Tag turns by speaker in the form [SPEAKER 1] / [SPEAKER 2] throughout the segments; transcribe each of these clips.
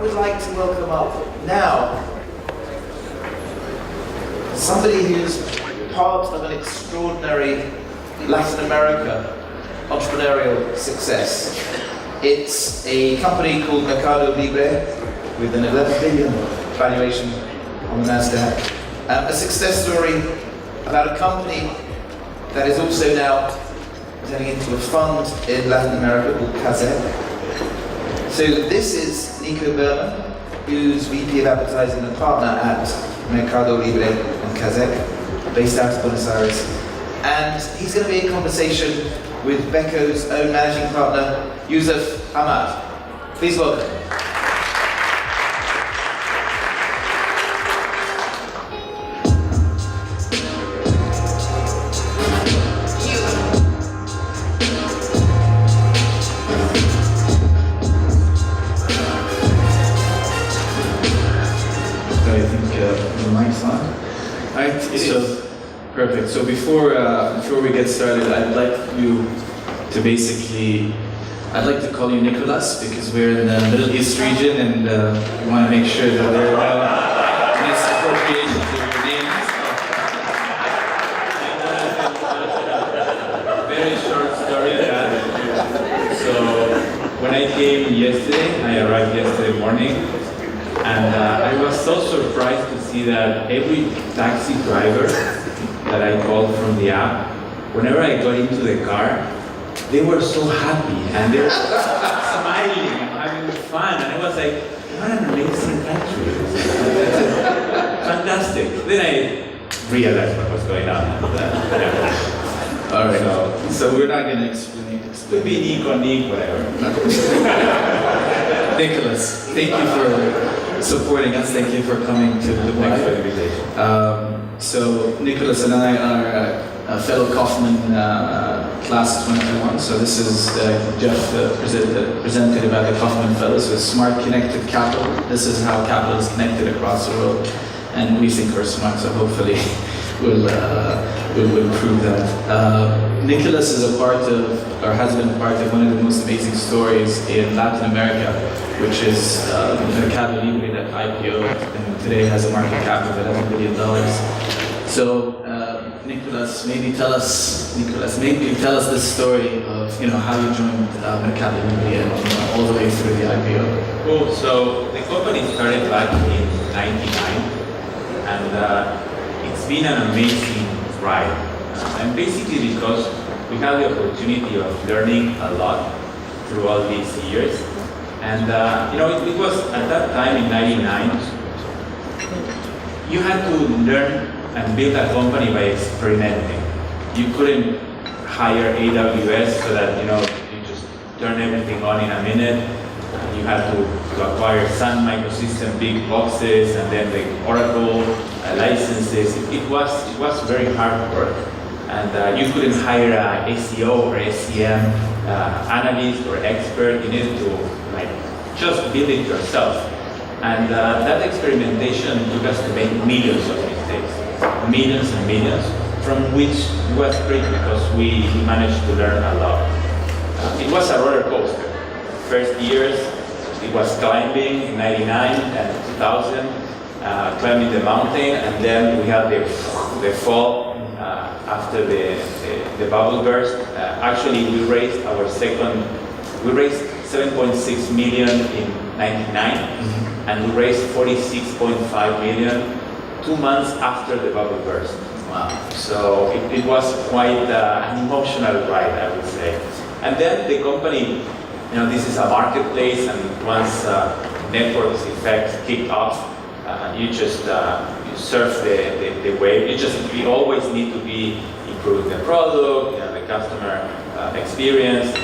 [SPEAKER 1] would like to welcome up now somebody who's part of an extraordinary Latin America entrepreneurial success. It's a company called Mercado Libre with an 11 billion valuation on the Nasdaq. A success story about a company that is also now turning into a fund in Latin America called Kazek. So this is Nico Berman, who's VP of Advertising and partner at Mercado Libre and Kazek, based out of Buenos Aires. And he's going to be in conversation with Becco's own managing partner, Yusuf Ahmad. Please welcome.
[SPEAKER 2] Perfect. So before we get started, I'd like to call you Nicholas because we're in the Middle East region and we want to make sure that there are no misappropriations of your names. Very short story. So when I came yesterday, I arrived yesterday morning, and I was so surprised to see that every taxi driver that I called from the app, whenever I got into the car, they were so happy and they were smiling and having fun, and I was like, what an amazing country. Fantastic. Then I realized what was going on.
[SPEAKER 1] All right.
[SPEAKER 2] So we're not going to explain. It could be Nico, whatever. Nicholas, thank you for supporting us. Thank you for coming to the
[SPEAKER 3] Thanks for the invitation.
[SPEAKER 2] So Nicholas and I are a fellow Kaufman class of 2021. So this is Jeff presented about the Kaufman Fellows with Smart Connected Capital. This is how capital is connected across the world, and we think we're smart. So hopefully we'll improve that. Nicholas is a part of, or has been a part of, one of the most amazing stories in Latin America, which is Mercado Libre that IPO and today has a market cap of $11 billion. So Nicholas, maybe tell us this story of how you joined Mercado Libre and all the way through the IPO.
[SPEAKER 3] Cool. So the company started back in '99, and it's been an amazing ride. And basically because we had the opportunity of learning a lot through all these years. And it was at that time in '99, you had to learn and build a company by experimenting. You couldn't hire AWS so that you just turn everything on in a minute. You had to acquire Sun Microsystem big boxes and then the Oracle licenses. It was very hard work, and you couldn't hire a SEO or SEM analyst or expert. You needed to just build it yourself. And that experimentation took us to make millions of mistakes, millions and millions, from which was great because we managed to learn a lot. It was a roller coaster. First years, it was climbing in '99 and 2000, climbing the mountain, and then we had the fall after the bubble burst. Actually, we raised 7.6 million in '99, and we raised 46.5 million 2 months after the bubble burst.
[SPEAKER 2] Wow.
[SPEAKER 3] So it was quite an emotional ride, I would say. And then the company, this is a marketplace, and once network effects kicked off, you just you surf the wave. You always need to be improving the product, the customer experience.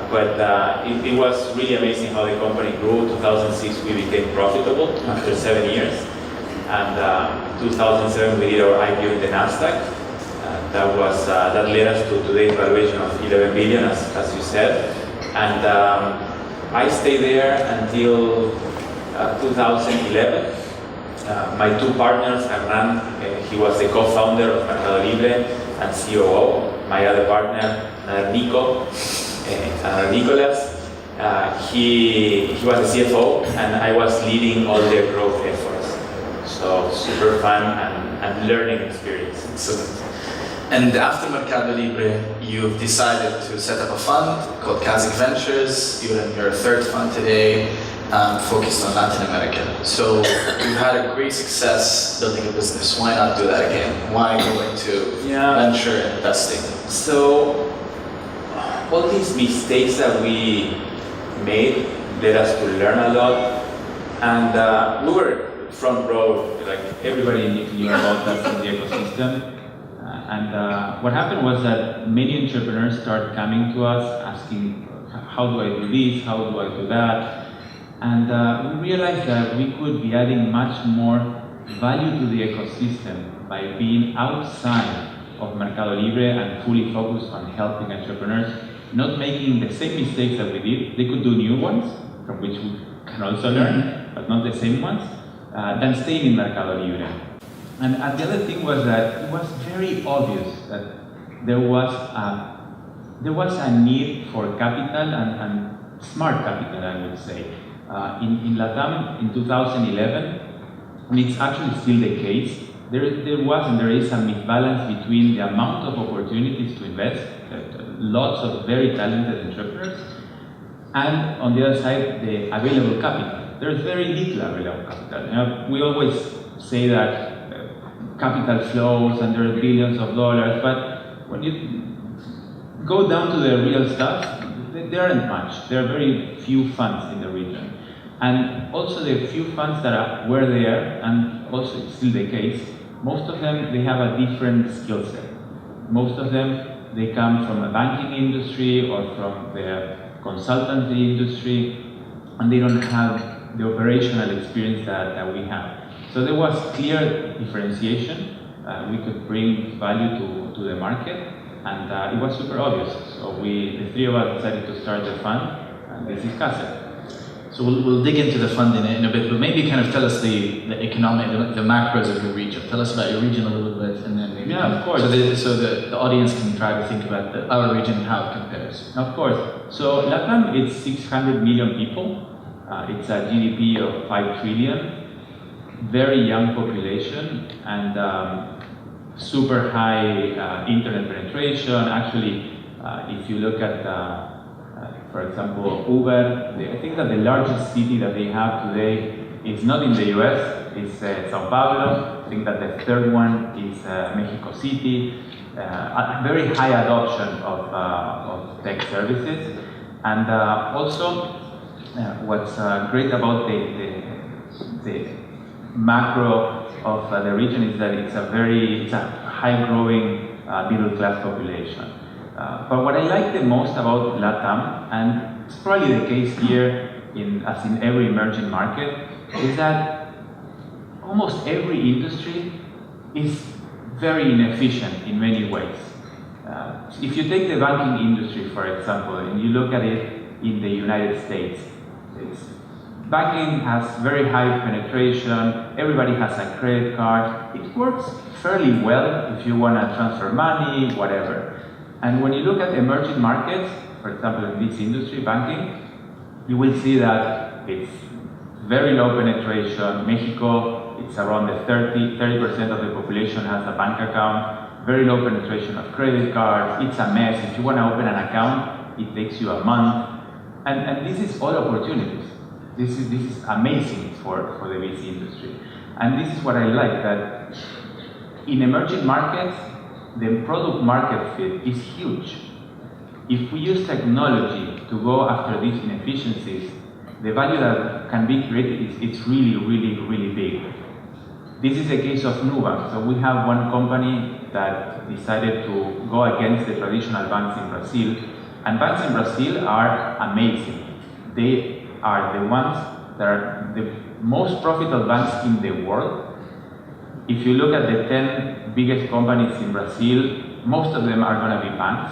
[SPEAKER 3] But it was really amazing how the company grew. 2006 we became profitable after 7 years, and 2007 we did our IPO in the Nasdaq. That led us to today's valuation of 11 billion, as you said. And I stayed there until 2011. My two partners, Hernan, he was the co-founder of Mercado Libre and COO. My other partner, Nico, Nicolas, He was the CFO, and I was leading all the growth efforts. So super fun and learning experience.
[SPEAKER 2] Excellent. And after Mercado Libre, you've decided to set up a fund called Kazakh Ventures. You're in your third fund today, focused on Latin America. So you've had a great success building a business. Why not do that again? Why go into venture investing?
[SPEAKER 3] So all these mistakes that we made led us to learn a lot, and we were front row, like everybody knew about us in the ecosystem. And what happened was that many entrepreneurs started coming to us asking, how do I do this, how do I do that? And we realized that we could be adding much more value to the ecosystem by being outside of Mercado Libre and fully focused on helping entrepreneurs, not making the same mistakes that we did. They could do new ones, from which we can also learn, but not the same ones, than staying in Mercado Libre. And the other thing was that it was very obvious that there was a need for capital and smart capital, I would say. In Latam in 2011, and it's actually still the case, there was and there is a misbalance between the amount of opportunities to invest, lots of very talented entrepreneurs, and on the other side, the available capital. There's very little available capital. You know, we always say that capital flows and there are billions of dollars, but when you go down to the real stuff, there aren't much. There are very few funds in the region. And also the few funds that were there, and also it's still the case, most of them, they have a different skill set. Most of them, they come from the banking industry or from the consultancy industry, and they don't have the operational experience that we have. So there was clear differentiation. We could bring value to the market, and it was super obvious. So the three of us decided to start the fund, and this is Kazakh.
[SPEAKER 2] So we'll dig into the fund in a bit, but maybe kind of tell us the economic, the macros of your region. Tell us about your region a little bit, and then maybe
[SPEAKER 3] of course.
[SPEAKER 2] So the audience can try to think about our region and how it compares.
[SPEAKER 3] Of course. So Latam, it's 600 million people. It's a GDP of 5 trillion. Very young population, and super high internet penetration. Actually, if you look at for example, Uber, I think that the largest city that they have today is not in the US, it's Sao Paulo. I think that the third one is Mexico City. A very high adoption of tech services. And also, what's great about the macro of the region is that it's a high-growing middle-class population. But what I like the most about Latam, and it's probably the case here as in every emerging market, is that almost every industry is very inefficient in many ways. If you take the banking industry, for example, and you look at it in the United States, banking has very high penetration, everybody has a credit card, it works fairly well if you want to transfer money, whatever. And when you look at emerging markets, for example in this industry, banking, you will see that it's very low penetration. Mexico, it's around the 30% of the population has a bank account, very low penetration of credit cards, it's a mess. If you want to open an account, it takes you a month. And this is all opportunities. This is amazing for the VC industry. And this is what I like, that in emerging markets, the product market fit is huge. If we use technology to go after these inefficiencies, the value that can be created it's really, really, really big. This is the case of Nubank. So we have one company that decided to go against the traditional banks in Brazil, and banks in Brazil are amazing. They are the ones that are the most profitable banks in the world. If you look at the 10 biggest companies in Brazil, most of them are going to be banks.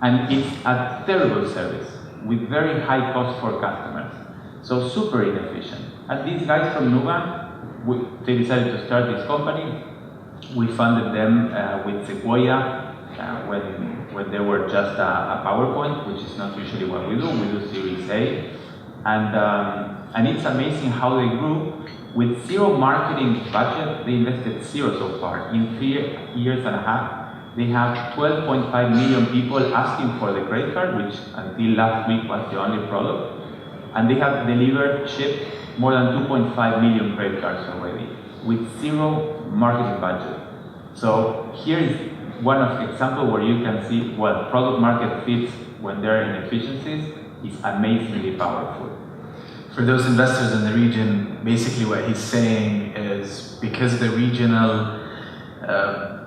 [SPEAKER 3] And it's a terrible service with very high cost for customers. So super inefficient. And these guys from Nubank, they decided to start this company. We funded them with Sequoia when they were just a PowerPoint, which is not usually what we do. We do Series A, and it's amazing how they grew with zero marketing budget. They invested zero so far. In 3 years and a half, they have 12.5 million people asking for the credit card, which until last week was the only product, and they have shipped more than 2.5 million credit cards already with zero marketing budget. So here is one of example where you can see what product market fits when there are inefficiencies is amazingly powerful.
[SPEAKER 2] For those investors in the region, basically what he's saying is because the regional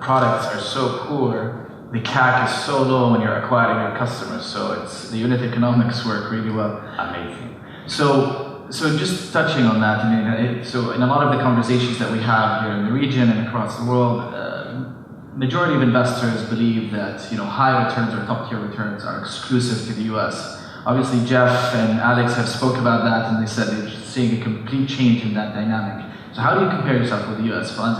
[SPEAKER 2] products are so poor, the CAC is so low when you're acquiring your customers, so it's the unit economics work really well.
[SPEAKER 3] Amazing.
[SPEAKER 2] So just touching on that, I mean, so in a lot of the conversations that we have here in the region and across the world, majority of investors believe that high returns or top-tier returns are exclusive to the US. Obviously, Jeff and Alex have spoke about that, and they said they're seeing a complete change in that dynamic. So how do you compare yourself with the US funds?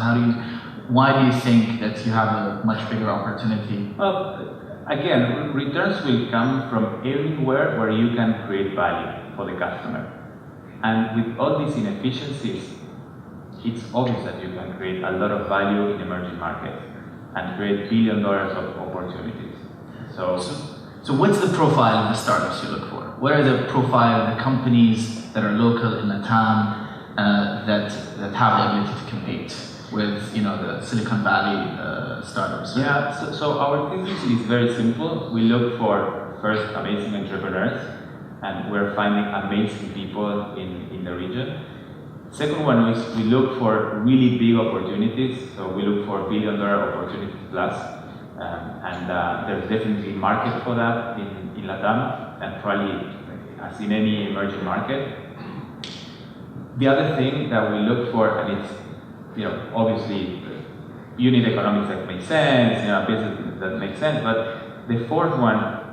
[SPEAKER 2] Why do you think that you have a much bigger opportunity?
[SPEAKER 3] Well, again, returns will come from everywhere where you can create value for the customer. And with all these inefficiencies, it's obvious that you can create a lot of value in emerging markets and create $1 billion of opportunities.
[SPEAKER 2] So what's the profile of the startups you look for? What are the profile of the companies that are local in Latam that have the ability to compete with the Silicon Valley startups?
[SPEAKER 3] Yeah, so our thesis is very simple. We look for first amazing entrepreneurs, and we're finding amazing people in the region. Second one is we look for really big opportunities, so we look for $1 billion opportunities plus, and there's definitely market for that in Latam, and probably as in any emerging market. The other thing that we look for, and it's obviously unit economics that make sense, business that makes sense, but the fourth one,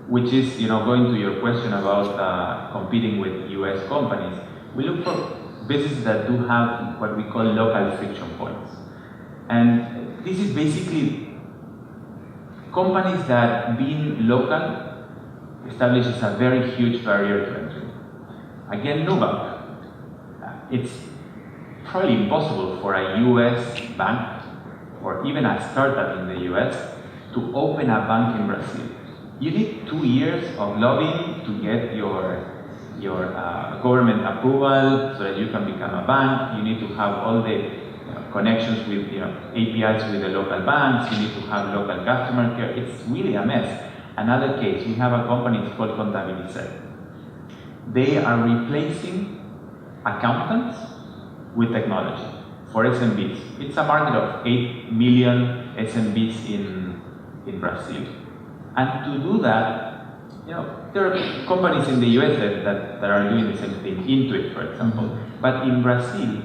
[SPEAKER 3] which is going to your question about competing with US companies, we look for businesses that do have what we call local friction points. And this is basically companies that being local establishes a very huge barrier to entry. Again, Nubank. It's probably impossible for a US bank or even a startup in the US to open a bank in Brazil. You need 2 years of lobbying to get your government approval so that you can become a bank. You need to have all the connections with APIs with the local banks. You need to have local customer care. It's really a mess. Another case, we have a company, it's called Contabilizer. They are replacing accountants with technology for SMBs. It's a market of 8 million SMBs in Brazil. And to do that, there are companies in the US that are doing the same thing, Intuit, for example. But in Brazil,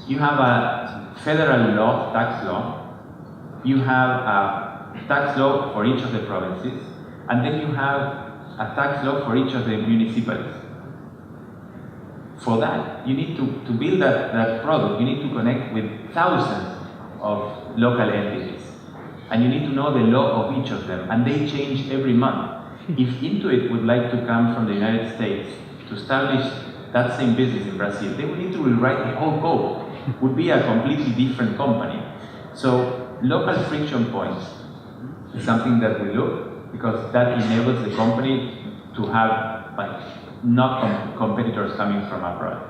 [SPEAKER 3] you have a federal law, tax law. You have a tax law for each of the provinces. And then you have a tax law for each of the municipalities. For that, you need to build that product. You need to connect with thousands of local entities. And you need to know the law of each of them. And they change every month. If Intuit would like to come from the United States to establish that same business in Brazil, they would need to rewrite the whole code. It would be a completely different company. So local friction points is something that we look, because that enables the company to have not competitors coming from abroad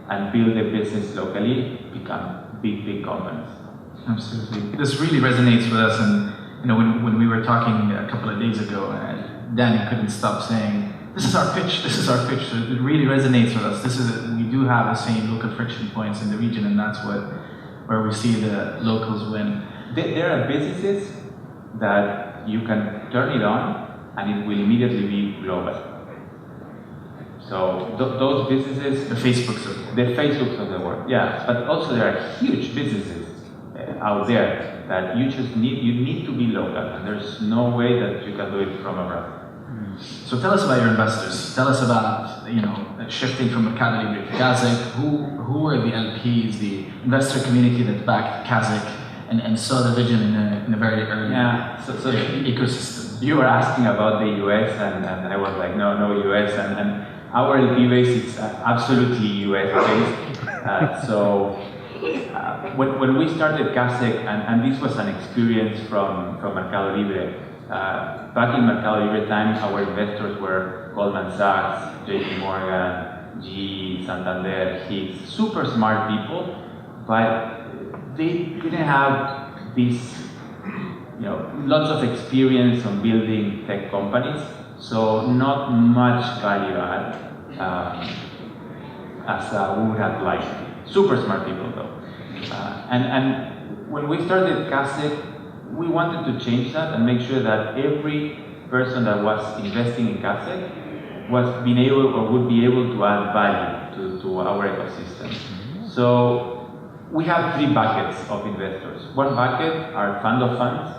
[SPEAKER 3] and build a business locally, become big companies.
[SPEAKER 2] Absolutely. This really resonates with us, and when we were talking a couple of days ago, Danny couldn't stop saying, "This is our pitch. This is our pitch." So it really resonates with us. We do have the same local friction points in the region, and that's where we see the locals win.
[SPEAKER 3] There are businesses that you can turn it on, and it will immediately be global. So those businesses,
[SPEAKER 2] the Facebooks
[SPEAKER 3] of the world, yeah. But also there are huge businesses out there that you need to be local, and there's no way that you can do it from abroad.
[SPEAKER 2] So tell us about your investors. Tell us about shifting from Mercado Libre to Kazakh. Who are the LPs, the investor community that backed Kazakh,
[SPEAKER 4] and saw the vision in a very early ecosystem.
[SPEAKER 3] You were asking about the US, and I was like, no US, and our LP base is absolutely US based. When we started CASEC, and this was an experience from Mercado Libre, back in Mercado Libre time, our investors were Goldman Sachs, JP Morgan, GE, Santander, Hicks, super smart people, but they didn't have this, lots of experience on building tech companies, so not much value add as we would have liked. Super smart people though. And when we started CASEC, we wanted to change that and make sure that every person that was investing in CASEC was being able or would be able to add value to our ecosystem. So we have 3 buckets of investors. One bucket are fund of funds,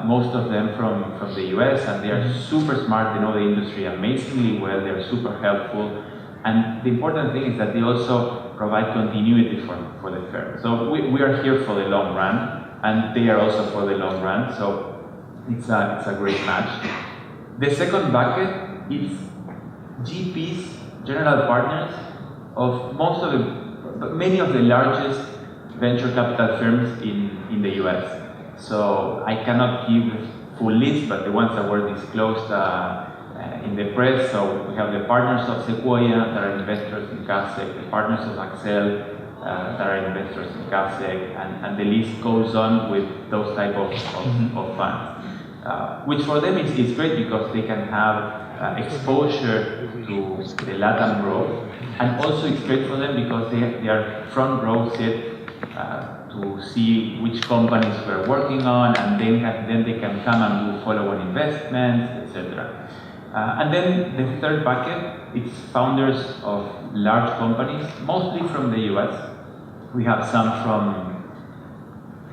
[SPEAKER 3] most of them from the US, and they are super smart, they know the industry amazingly well, they're super helpful. And the important thing is that they also provide continuity for the firm. So we are here for the long run, and they are also for the long run, so it's a great match. The second bucket is GPs, general partners, of many of the largest venture capital firms in the US. So I cannot give full list, but the ones that were disclosed in the press. So we have the partners of Sequoia that are investors in CASEC, the partners of Accel that are investors in CASEC, and the list goes on with those type of funds. Which for them is great because they can have exposure to the LATAM growth, and also it's great for them because they are front row seat to see which companies we're working on, and then they can come and do follow-on investments, etc. And then the third bucket, it's founders of large companies, mostly from the US. We have some from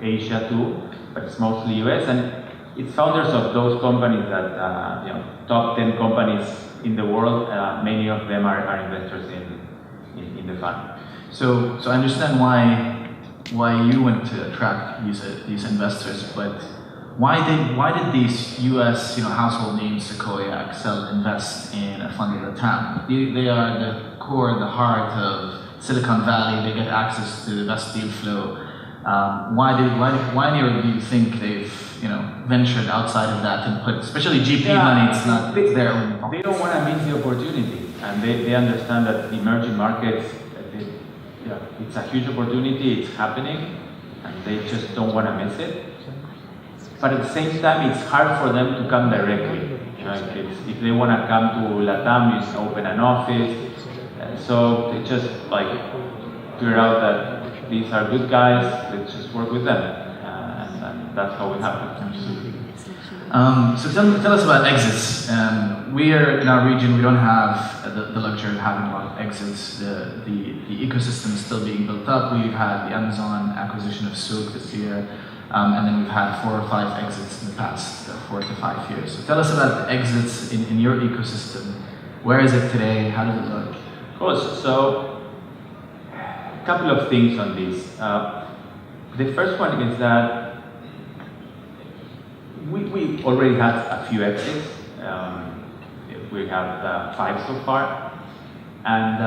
[SPEAKER 3] Asia too, but it's mostly US, and it's founders of those companies that, top 10 companies in the world, many of them are investors in the fund.
[SPEAKER 4] So I understand why you want to attract these investors, but why did these US household names, Sequoia, Accel, invest in a fund in LATAM? They are the core, the heart of Silicon Valley. They get access to the best deal flow. Why do you think they've ventured outside of that and put, especially GP money? It's not their own.
[SPEAKER 3] They don't want to miss the opportunity, and they understand that emerging markets, it's a huge opportunity. It's happening, and they just don't want to miss it. But at the same time, it's hard for them to come directly. If they want to come to LATAM, you just open an office. So they just figure out that these are good guys, let's just work with them. And that's how it happened.
[SPEAKER 4] So tell us about exits. We are in our region, we don't have the luxury of having a lot of exits. The ecosystem is still being built up. We've had the Amazon acquisition of Souk this year. And then we've had 4 or 5 exits in the past 4 to 5 years. So tell us about the exits in your ecosystem. Where is it today? How does it look?
[SPEAKER 3] Of course. So, a couple of things on this. The first one is that we already had a few exits. We have 5 so far, and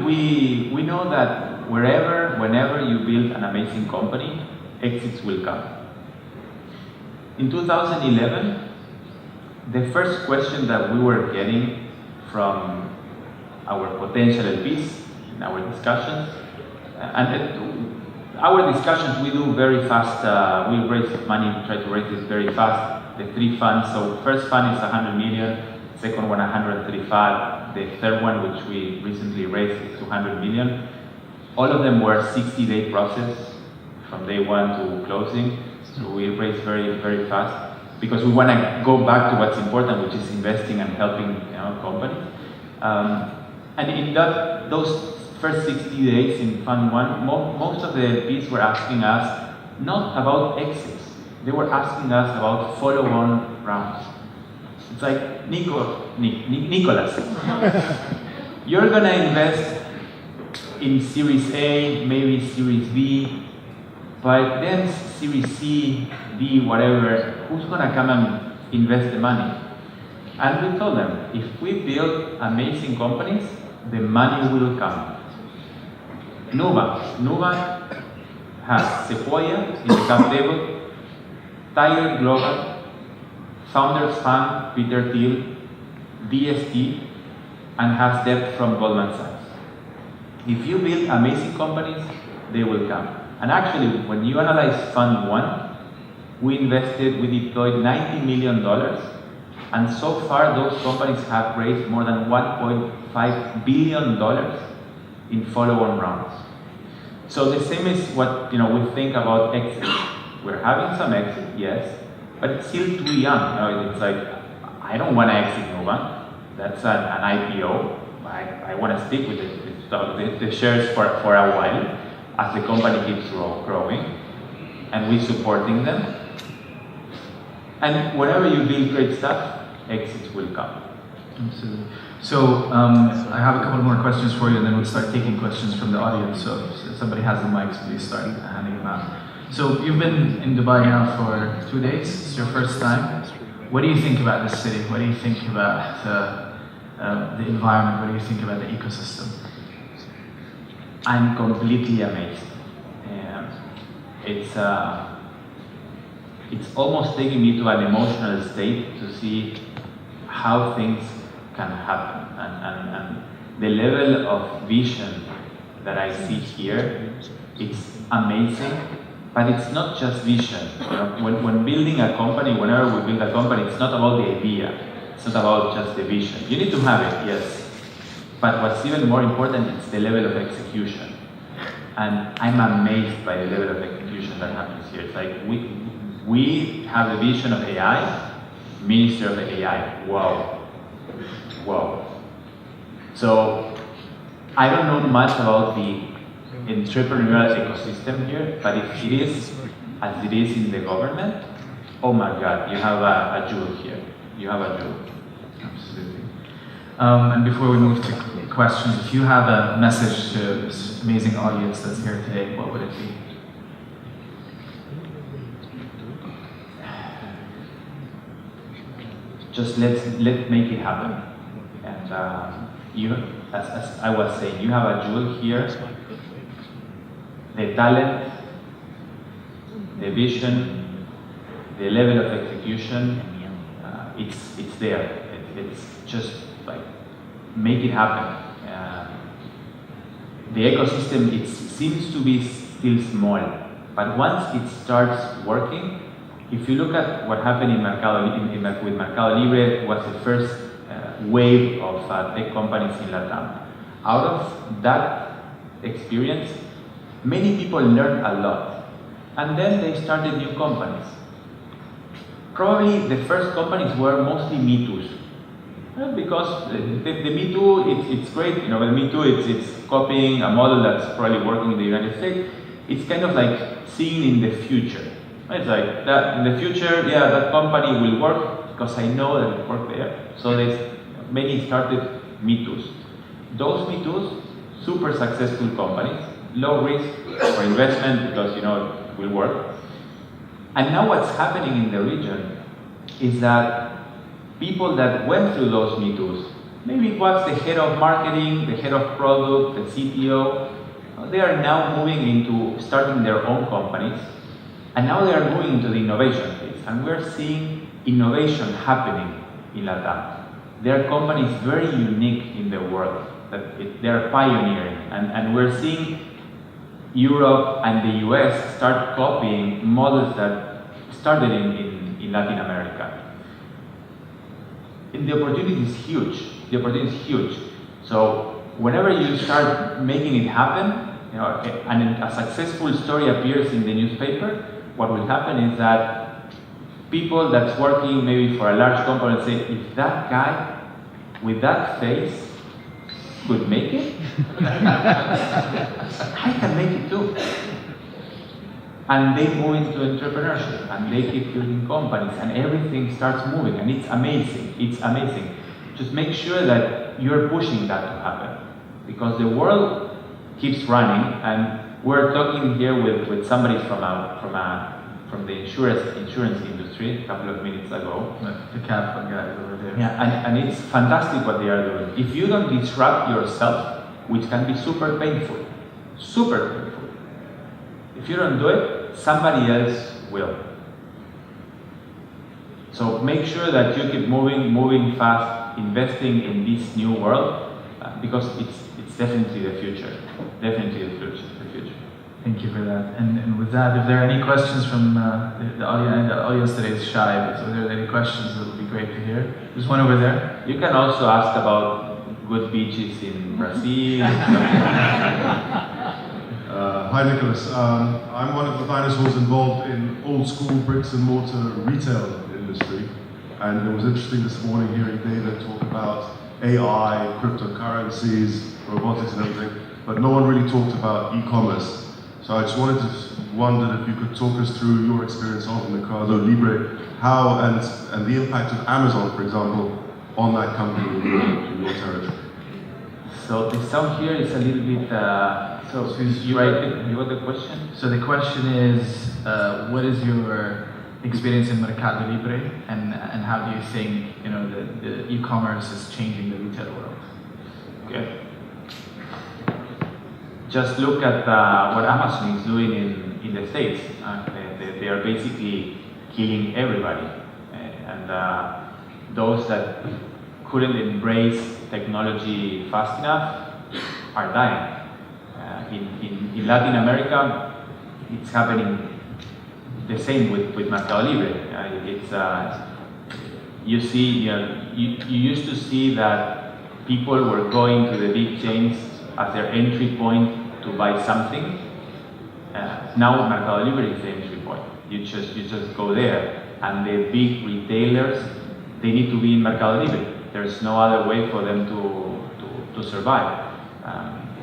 [SPEAKER 3] we know that whenever you build an amazing company, exits will come. In 2011, the first question that we were getting from our potential LPs in our discussions, our discussions we do very fast. We raise money, try to raise it very fast. The 3 funds. So first fund is 100 million, second one 135. The third one, which we recently raised, is 200 million. All of them were 60-day process from day 1 to closing. So we raised very, very fast because we want to go back to what's important, which is investing and helping companies. And in those first 60 days in Fund 1, most of the LPs were asking us not about exits. They were asking us about follow-on rounds. It's like, Nicolas, you're going to invest
[SPEAKER 5] in Series A, maybe Series B, but then Series C, D, whatever, who's gonna come and invest the money? And we told them, if we build amazing companies, the money will come. Nubank has Sequoia in the cap table, Tiger Global, Founders Fund, Peter Thiel, DST, and has debt from Goldman Sachs. If you build amazing companies, they will come. And actually, when you analyze Fund 1, we deployed $90 million, and so far those companies have raised more than $1.5 billion in follow-on rounds. So the same is what we think about exit. We're having some exit, yes, but it's still too young. It's like, I don't want to exit Nubank. That's an IPO. I want to stick with the shares for a while as the company keeps growing, and we're supporting them. And whenever you build great stuff, exits will come.
[SPEAKER 4] Absolutely. So I have a couple more questions for you, and then we'll start taking questions from the audience. So if somebody has the mics, please start handing them out. So you've been in Dubai now for 2 days. It's your first time. What do you think about the city? What do you think about the environment? What do you think about the ecosystem?
[SPEAKER 5] I'm completely amazed. It's almost taking me to an emotional state to see how things can happen, and the level of vision that I see here, it's amazing. But it's not just vision. When building a company, whenever we build a company, it's not about the idea. It's not about just the vision. You need to have it, yes. But what's even more important is the level of execution. And I'm amazed by the level of execution that happens here. It's like we have the vision of AI, Minister of AI. Wow. Wow. So I don't know much about the entrepreneurial ecosystem here, but if it is as it is in the government, oh my God, you have a jewel here. You have a jewel.
[SPEAKER 4] Absolutely. And before we move to questions, if you have a message to this amazing audience that's here today, what would it be?
[SPEAKER 5] Just let's make it happen. And as I was saying, you have a jewel here. The talent, the vision, the level of execution, it's there. It's just like, make it happen. The ecosystem, it seems to be still small, but once it starts working, if you look at what happened in with Mercado Libre, was the first wave of tech companies in Latam. Out of that experience, many people learned a lot, and then they started new companies. Probably the first companies were mostly Me Too's, because the Me Too, it's great, the Me Too, it's copying a model that's probably working in the United States. It's kind of like seeing in the future. It's like that in the future, yeah, that company will work because I know that it worked there. So many started Me Too's. Those Me Too's, super successful companies, low risk for investment because it will work. And now what's happening in the region is that people that went through those Me Too's, maybe it was the head of marketing, the head of product, the CTO, they are now moving into starting their own companies, and now they are moving into the innovation phase. And we're seeing innovation happening in Latam. There are companies very unique in the world that they're pioneering, and we're seeing Europe and the US start copying models that started in Latin America. And the opportunity is huge. The opportunity is huge. So whenever you start making it happen, and a successful story appears in the newspaper, what will happen is that people that's working maybe for a large company say, if that guy with that face could make it, I can make it too. And they move into entrepreneurship, and they keep building companies, and everything starts moving, and it's amazing. It's amazing. Just make sure that you're pushing that to happen, because the world keeps running. And we're talking here with somebody from the insurance industry a couple of minutes ago.
[SPEAKER 4] The Kaplan guys over there.
[SPEAKER 5] Yeah, and it's fantastic what they are doing. If you don't disrupt yourself, which can be super painful, if you don't do it, somebody else will. So make sure that you keep moving fast, investing in this new world, because it's definitely the future. Definitely the future.
[SPEAKER 4] Thank you for that. And with that, if there are any questions from the audience, the audience today is shy, so if there are any questions, it would be great to hear. There's one over there.
[SPEAKER 5] You can also ask about good beaches in Brazil.
[SPEAKER 6] Hi Nicholas, I'm one of the dinosaurs involved in old school bricks and mortar retail industry, and it was interesting this morning hearing David talk about AI, cryptocurrencies, robotics and everything, but no one really talked about e-commerce. So I just wondered if you could talk us through your experience of Mercado Libre, how and the impact of Amazon, for example, on that company in your territory.
[SPEAKER 5] So the sound here is a little bit. You got the question?
[SPEAKER 4] So the question is, what is your experience in Mercado Libre, and how do you think the e-commerce is changing the retail world?
[SPEAKER 5] Okay. Just look at what Amazon is doing in the States. They are basically killing everybody, and those that couldn't embrace technology fast enough are dying. In Latin America, it's happening the same with Mercado Libre. You used to see that people were going to the big chains as their entry point to buy something. Now Mercado Libre is the entry point. You just go there, and the big retailers, they need to be in Mercado Libre. There's no other way for them to survive.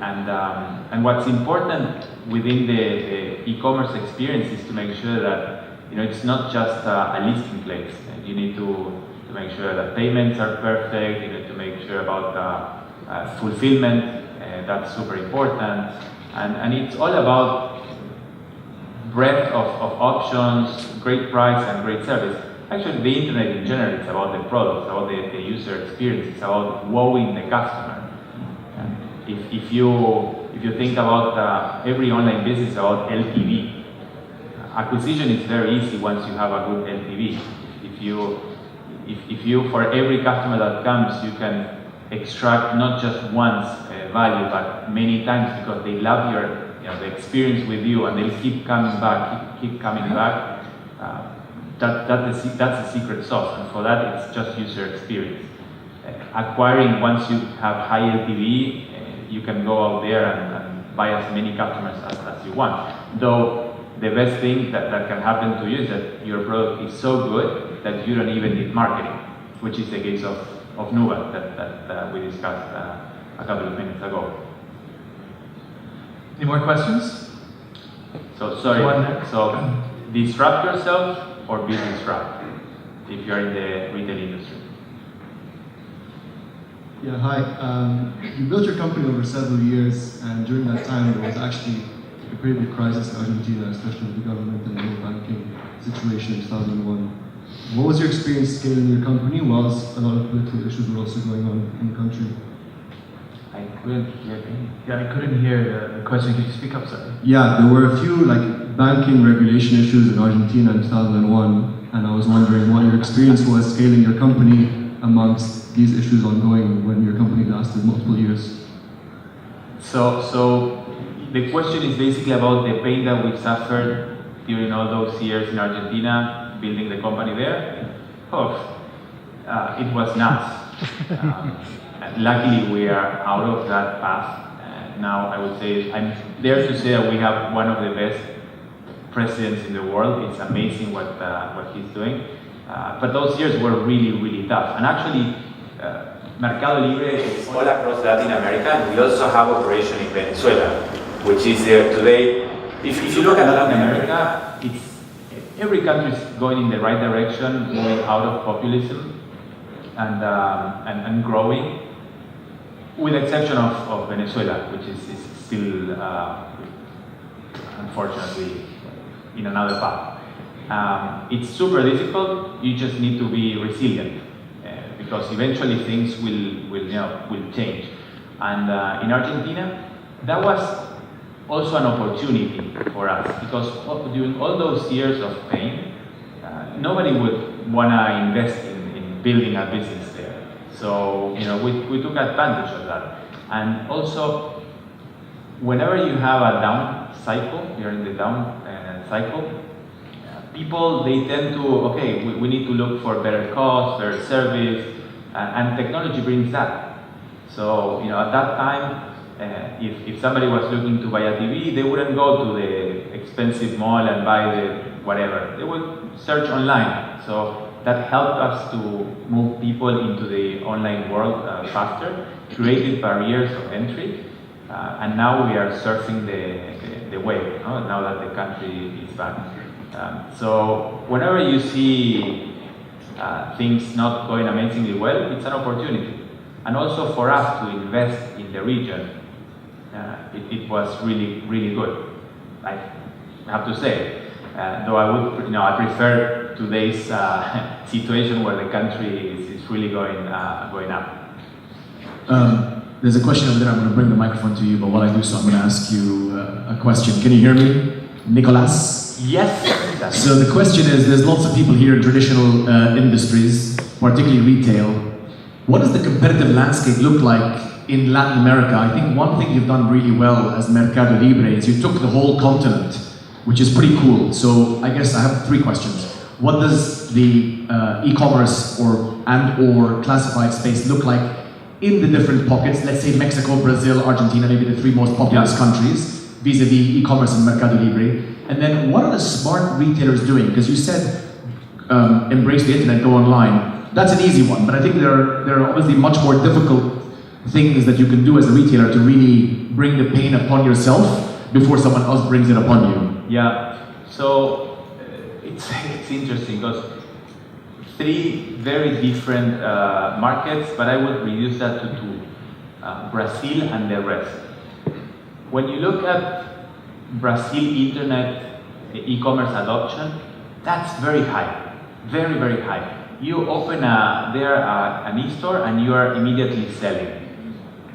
[SPEAKER 5] And what's important within the e-commerce experience is to make sure that it's not just a listing place. You need to make sure that payments are perfect. You need to make sure about fulfillment. That's super important. And it's all about breadth of options, great price, and great service. Actually, the internet in general is about the products, about the user experience. It's about wowing the customer. If you think about every online business about LTV, acquisition is very easy once you have a good LTV. If you for every customer that comes, you can extract not just once value, but many times, because they love the experience with you, and they'll keep coming back, keep coming back. That's the secret sauce, and for that it's just user experience. Acquiring, once you have high LTV, you can go out there and buy as many customers as you want. Though the best thing that can happen to you is that your product is so good that you don't even need marketing, which is the case of Nuba that we discussed a couple of minutes ago.
[SPEAKER 4] Any more questions?
[SPEAKER 5] So disrupt yourself or be disrupted if you're in the retail industry.
[SPEAKER 7] Yeah, hi. You built your company over several years, and during that time there was actually a pretty big crisis in Argentina, especially with the government and the whole banking situation in 2001. What was your experience scaling your company whilst a lot of political issues were also going on in the country?
[SPEAKER 5] I couldn't hear you.
[SPEAKER 4] Yeah, I couldn't hear the question. Could you speak up, sorry?
[SPEAKER 7] Yeah, there were a few banking regulation issues in Argentina in 2001, and I was wondering what your experience was scaling your company amongst these issues ongoing when your company lasted multiple years.
[SPEAKER 5] So the question is basically about the pain that we suffered during all those years in Argentina, building the company there. It was nuts. Luckily, we are out of that path. Now, I would say, I'm there to say that we have one of the best presidents in the world. It's amazing what he's doing. But those years were really, really tough. And actually, Mercado Libre is all across Latin America. We also have operation in Venezuela, which is there today. If you look at Latin America, every country is going in the right direction, moving out of populism and growing. with the exception of Venezuela, which is still, unfortunately, in another path. It's super difficult. You just need to be resilient because eventually things will change. And in Argentina, that was also an opportunity for us because during all those years of pain, nobody would want to invest in building a business there. So we took advantage of that. And also, whenever you have a down cycle, you're in the down cycle, people, they tend to, okay, we need to look for better cost, better service, and technology brings that. So, at that time, if somebody was looking to buy a TV, they wouldn't go to the expensive mall and buy the whatever. They would search online. So that helped us to move people into the online world faster, created barriers of entry, and now we are surfing the wave, now that the country is back. So whenever you see things not going amazingly well, it's an opportunity. And also for us to invest in the region, it was really, really good. I have to say, though I prefer today's situation where the country is really going up.
[SPEAKER 8] There's a question over there. I'm going to bring the microphone to you, but while I do so, I'm going to ask you a question. Can you hear me, Nicolas?
[SPEAKER 5] Yes.
[SPEAKER 8] So the question is, there's lots of people here in traditional industries, particularly retail. What does the competitive landscape look like in Latin America? I think one thing you've done really well as Mercado Libre is you took the whole continent, which is pretty cool. So I guess I have 3 questions. What does the e-commerce or classified space look like in the different pockets? Let's say Mexico, Brazil, Argentina, maybe the 3 most populous countries, vis-a-vis e-commerce and Mercado Libre. And then what are the smart retailers doing? Because you said embrace the internet, go online. That's an easy one, but I think there are obviously much more difficult things that you can do as a retailer to really bring the pain upon yourself before someone else brings it upon you.
[SPEAKER 5] Yeah, so it's interesting because 3 very different markets, but I would reduce that to 2, Brazil and the rest. When you look at Brazil internet e-commerce adoption, that's very high, very, very high. You open an e-store and you are immediately selling,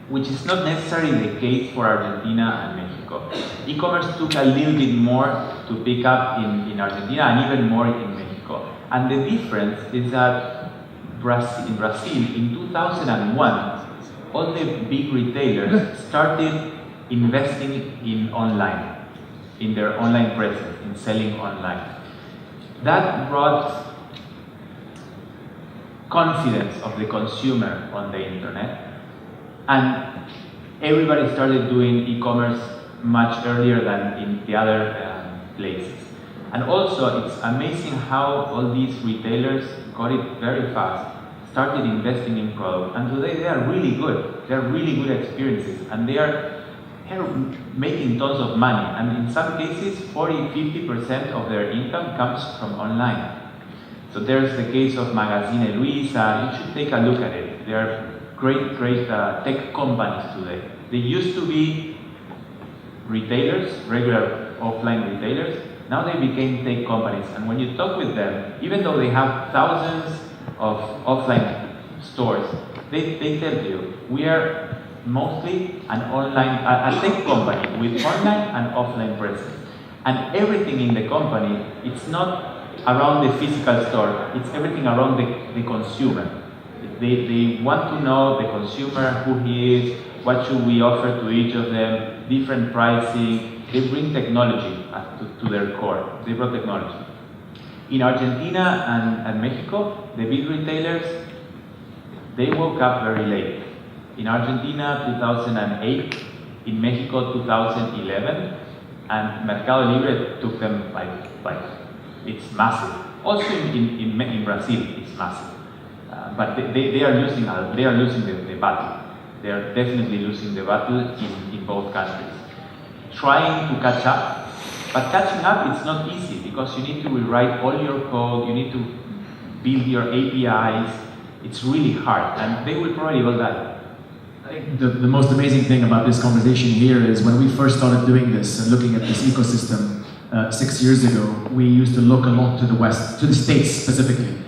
[SPEAKER 5] which is not necessarily the case for Argentina and Mexico. E-commerce took a little bit more to pick up in Argentina and even more in Mexico. And the difference is that in Brazil, in 2001, all the big retailers started investing in online, in their online presence, in selling online. That brought confidence of the consumer on the internet, and everybody started doing e-commerce much earlier than in the other places. And also, it's amazing how all these retailers got it very fast, started investing in product, and today they are really good. They are really good experiences, and they are making tons of money. And in some cases, 40–50% of their income comes from online. So there's the case of Magazine Luiza. You should take a look at it. They are great tech companies today. They used to be retailers, regular offline retailers. Now they became tech companies. And when you talk with them, even though they have thousands of offline stores, they tell you, we are mostly a tech company with online and offline presence. And everything in the company, it's not around the physical store, it's everything around the consumer. They want to know the consumer, who he is, what should we offer to each of them, different pricing. They bring technology to their core. They brought technology. In Argentina and Mexico, the big retailers, they woke up very late. In Argentina, 2008, in Mexico, 2011, and Mercado Libre took them like it's massive. Also in Brazil, it's massive. But they are losing the battle. They are definitely losing the battle in both countries. Trying to catch up, but catching up it's not easy because you need to rewrite all your code, you need to build your APIs. It's really hard, and they will probably all die.
[SPEAKER 8] I think the most amazing thing about this conversation here is when we first started doing this and looking at this ecosystem 6 years ago, we used to look a lot to the West, to the States specifically,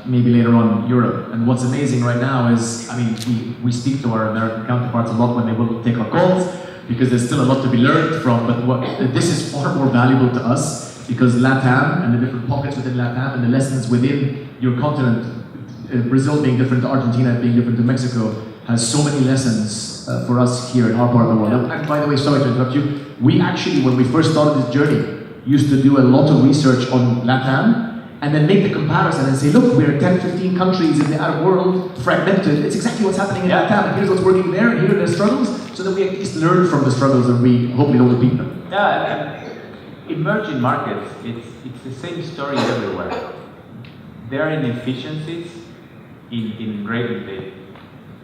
[SPEAKER 8] maybe later on Europe. And what's amazing right now is, I mean, we speak to our American counterparts a lot when they will take our calls, because there's still a lot to be learned from, but this is far more valuable to us, because LATAM and the different pockets within LATAM and the lessons within your continent, Brazil being different to Argentina, being different to Mexico, has so many lessons for us here in our part of the world. And by the way, sorry to interrupt you, we actually, when we first started this journey, used to do a lot of research on LATAM, and then make the comparison and say, look, we're 10, 15 countries in the Arab world, fragmented. It's exactly what's happening in LATAM, and here's what's working there, and here are the struggles, so that we at least learn from the struggles and we hopefully don't repeat them.
[SPEAKER 5] Yeah, and emerging markets, it's the same story everywhere. There are inefficiencies in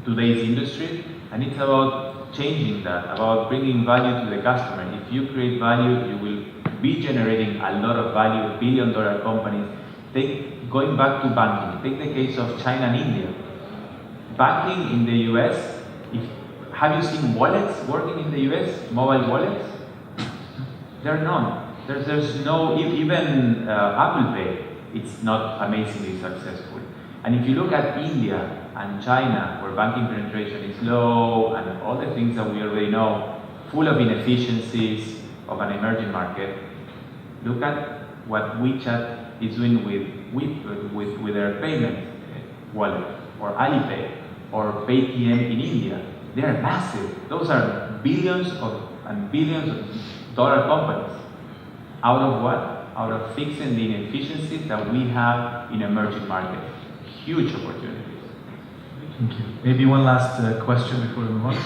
[SPEAKER 5] today's industry, and it's about changing that, about bringing value to the customer. If you create value, you will be generating a lot of value, billion-dollar companies. Going back to banking, take the case of China and India. Banking in the US, have you seen wallets working in the US, mobile wallets? There are none. There's no, even Apple Pay, it's not amazingly successful. And if you look at India and China, where banking penetration is low, and all the things that we already know, full of inefficiencies of an emerging market, look at what WeChat is doing with their payment wallet, or Alipay, or Paytm in India. They are massive. Those are billions and billions of dollar companies. Out of what? Out of fixing the inefficiencies that we have in emerging markets. Huge opportunities.
[SPEAKER 4] Thank you. Maybe one last question before we move on.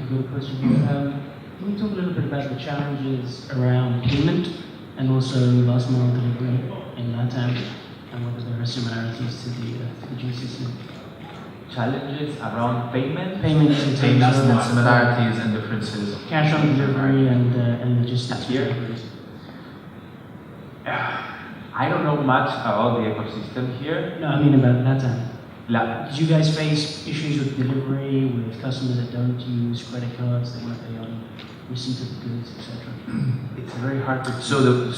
[SPEAKER 9] Good question here. Can you talk a little bit about the challenges around payment and also last mile delivery in LATAM, and whether there are similarities to the GCC?
[SPEAKER 5] Challenges around payment?
[SPEAKER 9] Payment in terms of
[SPEAKER 4] similarities and differences.
[SPEAKER 9] cash on delivery and logistics.
[SPEAKER 5] Here? I don't know much about the ecosystem here.
[SPEAKER 9] No, I mean about LATAM. Did you guys face issues with delivery, with customers that don't use credit cards, that want to pay on receipt of goods, etc.?
[SPEAKER 5] It's very hard to.
[SPEAKER 4] So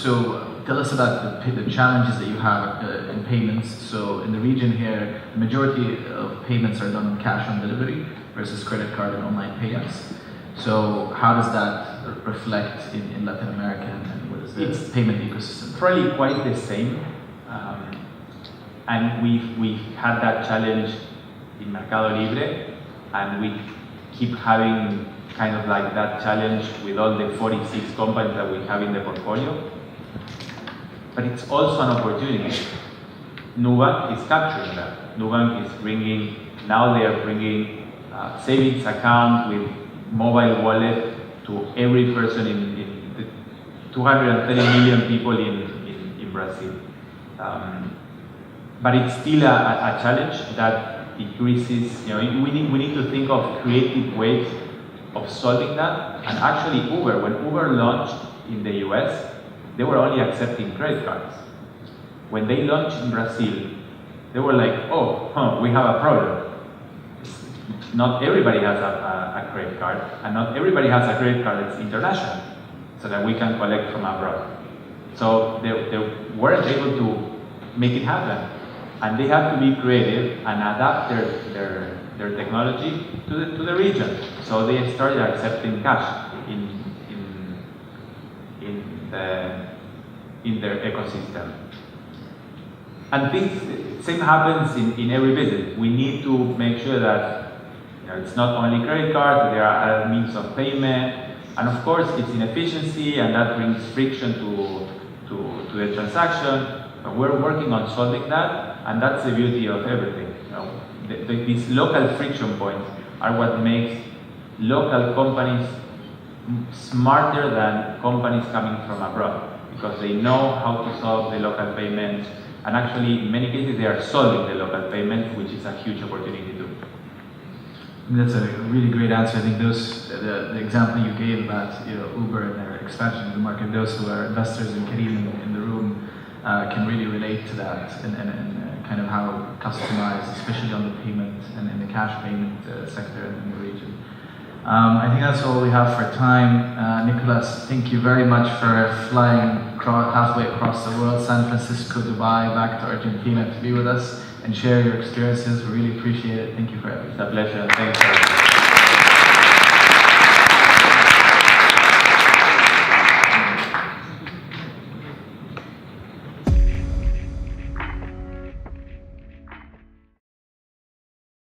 [SPEAKER 4] tell us about the challenges that you have in payments. So in the region here, the majority of payments are done cash on delivery versus credit card and online payments. So how does that reflect in Latin America, and what is the payment ecosystem?
[SPEAKER 5] Probably quite the same. And we've had that challenge in Mercado Libre, and we keep having kind of like that challenge with all the 46 companies that we have in the portfolio. But it's also an opportunity. Nubank is capturing that. Nubank is bringing, now they are bringing savings account with mobile wallet to every person in the 230 million people in Brazil. But it's still a challenge that decreases. You know, we need to think of creative ways of solving that. And actually, when Uber launched in the US, they were only accepting credit cards. When they launched in Brazil, they were like, we have a problem. Not everybody has a credit card, and not everybody has a credit card that's international, so that we can collect from abroad. So they weren't able to make it happen. And they have to be creative and adapt their technology to the region. So they started accepting cash in their ecosystem. And same happens in every business. We need to make sure that it's not only credit cards, there are other means of payment. And of course, it's inefficiency, and that brings friction to the transaction. But we're working on solving that, and that's the beauty of everything. These local friction points are what makes local companies smarter than companies coming from abroad, because they know how to solve the local payments, and actually, in many cases, they are solving the local payments, which is a huge opportunity too.
[SPEAKER 4] That's a really great answer. I think the example you gave about Uber and their expansion in the market, those who are investors in Karim in the room can really relate to that and kind of how customized, especially on the payment and in the cash payment sector in the region. I think that's all we have for time. Nicolas, thank you very much for flying halfway across the world, San Francisco, Dubai, back to Argentina to be with us and share your experiences. We really appreciate it. Thank you for everything.
[SPEAKER 5] It's a pleasure. Thanks.